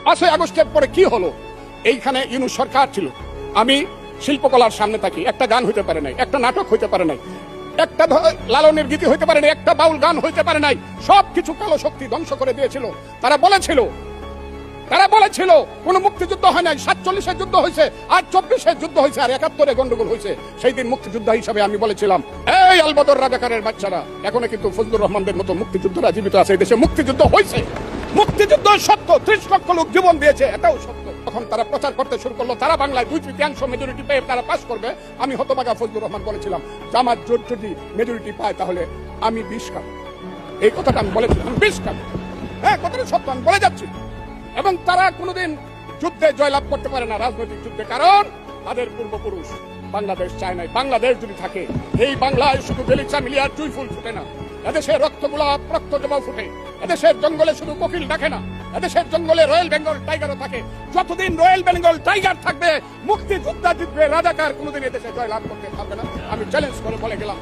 5ই আগস্টের পরে কি হলো? এইখানে ইউনূস সরকার ছিল, আমি শিল্পকলার সামনে থাকি, একটা গান হইতে পারে নাই, একটা নাটক হইতে পারে নাই, একটা লালনের গীতি হইতে পারে নাই, একটা বাউল গান হইতে পারে নাই। সবকিছু কালো শক্তি ধ্বংস করে দিয়েছিল। তারা বলেছিল কোন মুক্তিযুদ্ধ হয় নাই, 47-এর যুদ্ধ হয়েছে, আর 24-এর যুদ্ধ হয়েছে, আর 71-এ গন্ডগোল হয়েছে। সেই দিন মুক্তিযোদ্ধা হিসাবে আমি বলেছিলাম, এই আলবদর রাজাকারের বাচ্চারা, এখনো কিন্তু ফজলুর রহমানদের মতো মুক্তিযোদ্ধারা জীবিত আছে। এই দেশে মুক্তিযুদ্ধ হয়েছে, মুক্তিযুদ্ধ সত্য, 30 লক্ষ লোক জীবন দিয়েছে, এটাও সত্য। তখন তারা প্রচার করতে শুরু করলো তারা বাংলায় 2/3 মেজরিটি পেয়ে তারা পাস করবে। আমি হতভাগা ফজলুর রহমান বলেছিলাম, জামাত জোট যদি মেজরিটি পায় তাহলে আমি 20 খাবো। এই কথাটা আমি বলেছিলাম, 20 খাবো। হ্যাঁ, কথাটা সত্য, আমি বলে যাচ্ছি। এবং তারা কোনোদিন যুদ্ধে জয়লাভ করতে পারে না, রাজনৈতিক যুদ্ধে, কারণ তাদের পূর্বপুরুষ বাংলাদেশ চায় নাই। বাংলাদেশ যদি থাকে, এই বাংলায় শুধু বেলিচা মিলিয়ার জুই ফুল ফুটে না, এদেশের রক্তগুলাপ রক্ত জবা ফুটে। এদেশের জঙ্গলে শুধু কোকিল ডাকে না, এদেশের জঙ্গলে রয়্যাল বেঙ্গল টাইগারও থাকে। যতদিন রয়্যাল বেঙ্গল টাইগার থাকবে, মুক্তিযোদ্ধা জিতবে, রাজাকার কোনোদিন এদেশে জয়লাভ করতে পারবে না। আমি চ্যালেঞ্জ করে বলে গেলাম।